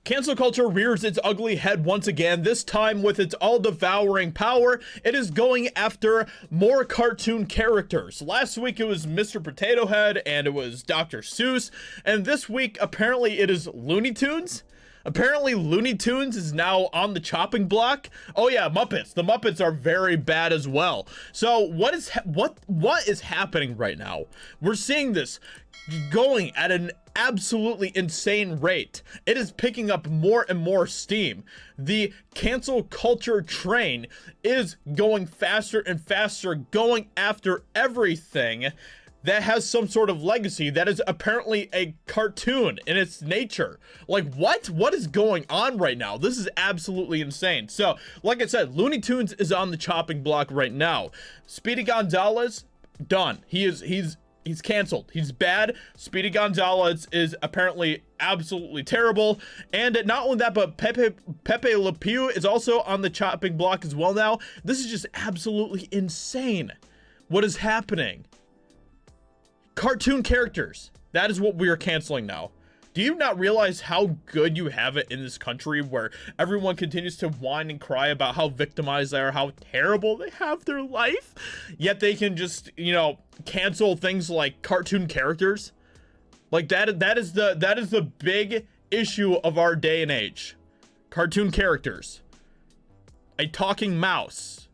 Cancel culture rears its ugly head once again, this time with its all-devouring power. It is going after more cartoon characters. Last week it was Mr. Potato Head and it was Dr. Seuss, and this week apparently it is Looney Tunes. Apparently Looney Tunes is now on the chopping block. Oh yeah, Muppets. The Muppets are very bad as well. So what is happening right now? We're seeing this going at an absolutely insane rate. It is picking up more and more steam. The cancel culture train is going faster and faster, going after everything that has some sort of legacy that is apparently a cartoon in its nature. Like, what is going on right now? This is absolutely insane. So, like I said, Looney Tunes is on the chopping block right now. Speedy Gonzales, done. He's canceled. He's bad. Speedy Gonzales is apparently absolutely terrible. And not only that, but Pepe Le Pew is also on the chopping block as well now. This is just absolutely insane. What is happening? Cartoon characters. That is what we are canceling now. Do you not realize how good you have it in this country where everyone continues to whine and cry about how victimized they are, how terrible they have their life, yet they can just, you know, cancel things like cartoon characters? Like that is the big issue of our day and age. Cartoon characters. A talking mouse.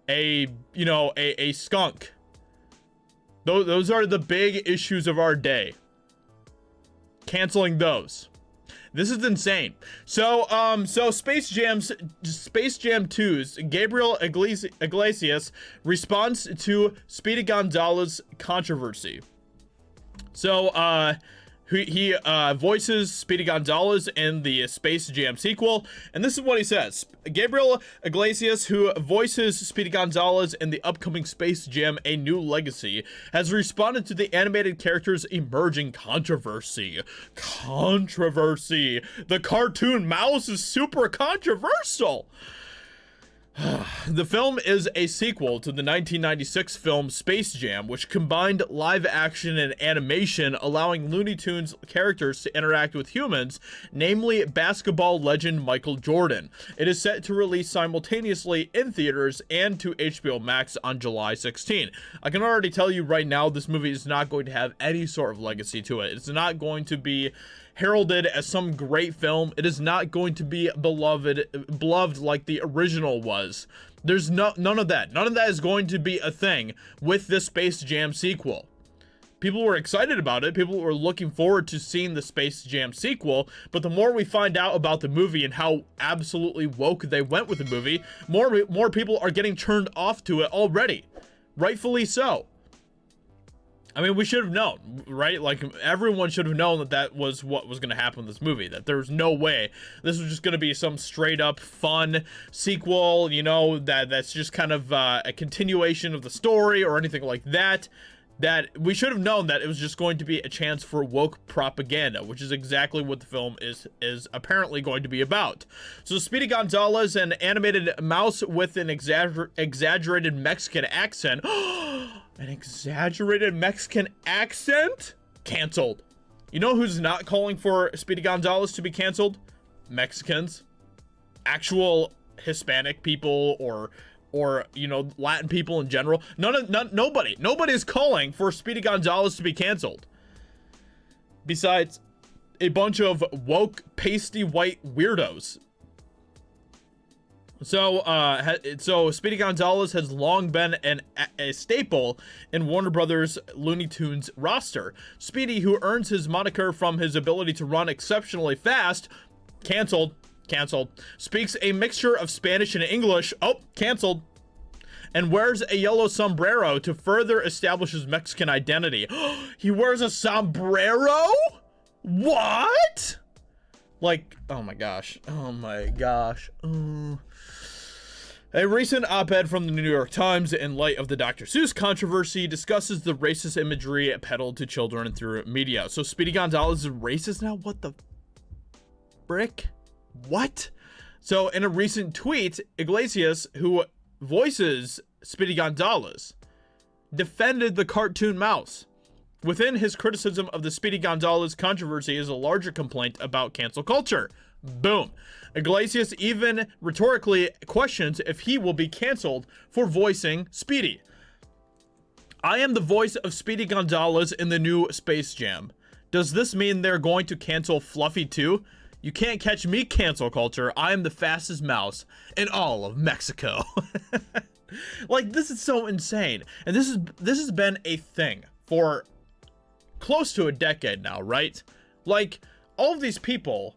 A skunk. Those are the big issues of our day. Canceling those. This is insane. So Space Jam 2's Gabriel Iglesias responds to Speedy Gonzales controversy. So he voices Speedy Gonzales in the Space Jam sequel, and this is what he says. Gabriel Iglesias, who voices Speedy Gonzales in the upcoming Space Jam: A New Legacy, has responded to the animated character's emerging controversy. Controversy! The cartoon mouse is super controversial! The film is a sequel to the 1996 film Space Jam, which combined live action and animation, allowing Looney Tunes characters to interact with humans, namely basketball legend Michael Jordan. It is set to release simultaneously in theaters and to HBO Max on July 16. I can already tell you right now, this movie is not going to have any sort of legacy to it. It's not going to be heralded as some great film. It is not going to be beloved like the original was. There's none of that. None of that is going to be a thing with this Space Jam sequel. People were excited about it. People were looking forward to seeing the Space Jam sequel, but the more we find out about the movie and how absolutely woke they went with the movie, more people are getting turned off to it already. Rightfully so. I mean, we should have known, right? Like, everyone should have known that that was what was going to happen in this movie. That there was no way this was just going to be some straight-up fun sequel, you know, that's just kind of a continuation of the story or anything like that. That we should have known that it was just going to be a chance for woke propaganda, which is exactly what the film is apparently going to be about. So Speedy Gonzales, an animated mouse with an exaggerated Mexican accent. An exaggerated Mexican accent? Canceled. You know who's not calling for Speedy Gonzales to be canceled? Mexicans. Actual Hispanic people or you know, Latin people in general. Nobody's calling for Speedy Gonzales to be canceled. Besides a bunch of woke, pasty white weirdos. So Speedy Gonzales has long been a staple in Warner Brothers Looney Tunes roster. Speedy, who earns his moniker from his ability to run exceptionally fast, canceled, speaks a mixture of Spanish and English, canceled, and wears a yellow sombrero to further establish his Mexican identity. He wears a sombrero? What? Like, oh my gosh. A recent op-ed from the New York Times, in light of the Dr. Seuss controversy, discusses the racist imagery peddled to children through media. So Speedy Gonzales is racist now? What the frick? What? So in a recent tweet, Iglesias, who voices Speedy Gonzales, defended the cartoon mouse Within his criticism of the Speedy Gonzales controversy is a larger complaint about cancel culture. Boom. Iglesias even rhetorically questions if he will be canceled for voicing Speedy. I am the voice of Speedy Gonzales in the new Space Jam. Does this mean they're going to cancel Fluffy too? You can't catch me, cancel culture. I am the fastest mouse in all of Mexico. Like, this is so insane. And this has been a thing for close to a decade now, right? Like, all of these people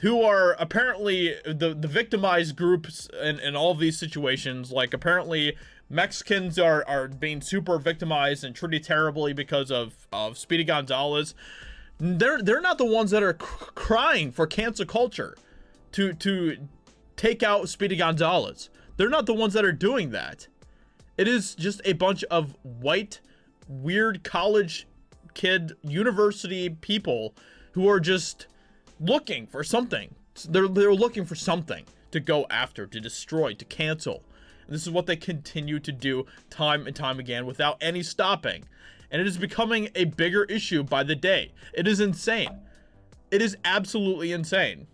who are apparently the victimized groups in all of these situations, like apparently Mexicans are being super victimized and treated terribly because of Speedy Gonzales. They're not the ones that are crying for cancel culture to take out Speedy Gonzales. They're not the ones that are doing that. It is just a bunch of white, weird college kid, university people who are just looking for something. They're looking for something to go after, to destroy, to cancel. And this is what they continue to do time and time again without any stopping. And it is becoming a bigger issue by the day. It is insane. It is absolutely insane.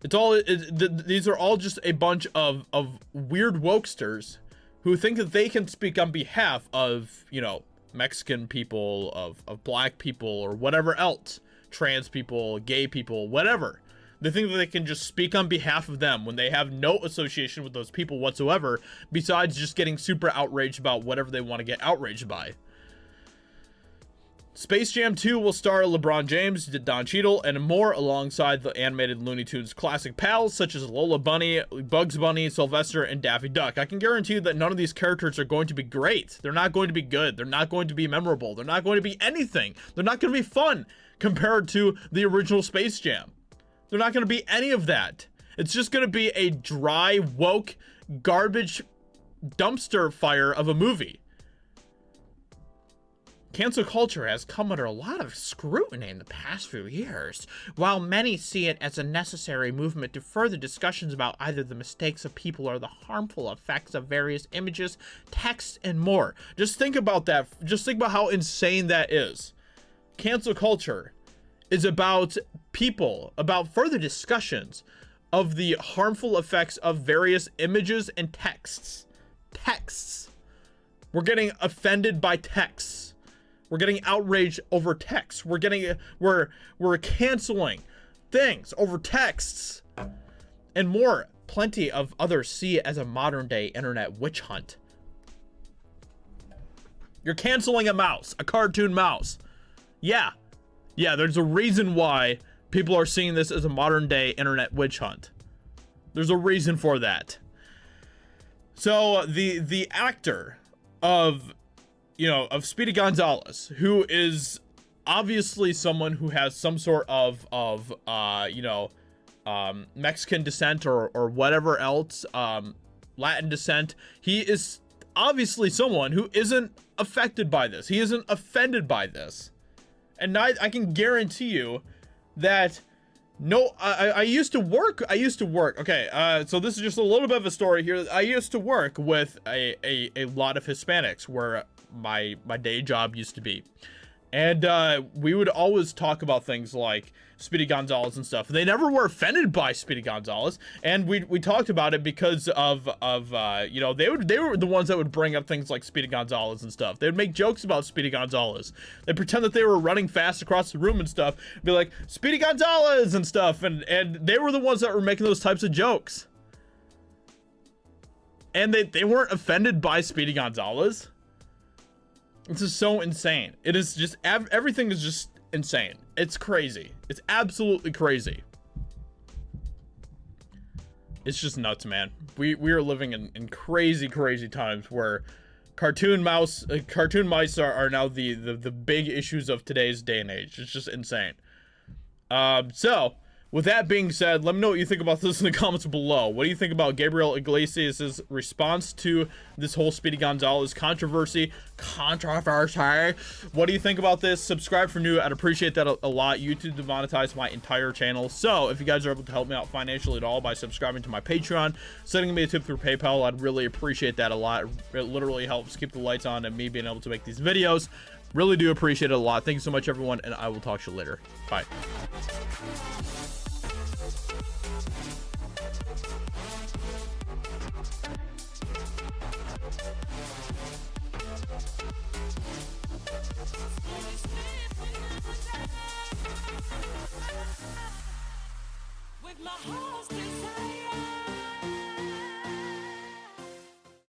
These are all just a bunch of weird wokesters who think that they can speak on behalf of, you know, Mexican people, of black people, or whatever else, trans people, gay people, whatever. They think that they can just speak on behalf of them when they have no association with those people whatsoever, besides just getting super outraged about whatever they want to get outraged by. Space Jam 2 will star LeBron James, Don Cheadle, and more alongside the animated Looney Tunes classic pals such as Lola Bunny, Bugs Bunny, Sylvester, and Daffy Duck. I can guarantee you that none of these characters are going to be great. They're not going to be good. They're not going to be memorable. They're not going to be anything. They're not going to be fun compared to the original Space Jam. They're not going to be any of that. It's just going to be a dry, woke, garbage dumpster fire of a movie. Cancel culture has come under a lot of scrutiny in the past few years. While many see it as a necessary movement to further discussions about either the mistakes of people or the harmful effects of various images, texts, and more. Just think about that. Just think about how insane that is. Cancel culture is about people, about further discussions of the harmful effects of various images and texts. Texts. We're getting offended by texts. We're getting outraged over texts. We're canceling things over texts and more. Plenty of others see it as a modern day internet witch hunt. You're canceling a mouse, a cartoon mouse. Yeah, there's a reason why people are seeing this as a modern day internet witch hunt. There's a reason for that. So the actor of Speedy Gonzales, who is obviously someone who has some sort of Mexican descent or whatever else, Latin descent. He is obviously someone who isn't affected by this. He isn't offended by this. And I can guarantee you that I used to work. Okay, so this is just a little bit of a story here. I used to work with a lot of Hispanics where my day job used to be. And we would always talk about things like Speedy Gonzales and stuff. They never were offended by Speedy Gonzales, and we talked about it because of they were the ones that would bring up things like Speedy Gonzales and stuff. They would make jokes about Speedy Gonzales. They'd pretend that they were running fast across the room and stuff, be like Speedy Gonzales and stuff, and they were the ones that were making those types of jokes. And they weren't offended by Speedy Gonzales. This is so insane. It is just everything is just insane. It's crazy. It's absolutely crazy. It's just nuts, man. We are living in crazy times where cartoon mice are now the big issues of today's day and age. It's just insane. So with that being said, let me know what you think about this in the comments below. What do you think about Gabriel Iglesias' response to this whole Speedy Gonzales controversy? What do you think about this? Subscribe for new. I'd appreciate that a lot. YouTube demonetized my entire channel. So if you guys are able to help me out financially at all by subscribing to my Patreon, sending me a tip through PayPal, I'd really appreciate that a lot. It literally helps keep the lights on and me being able to make these videos. Really do appreciate it a lot. Thank you so much, everyone, and I will talk to you later. Bye. With my heart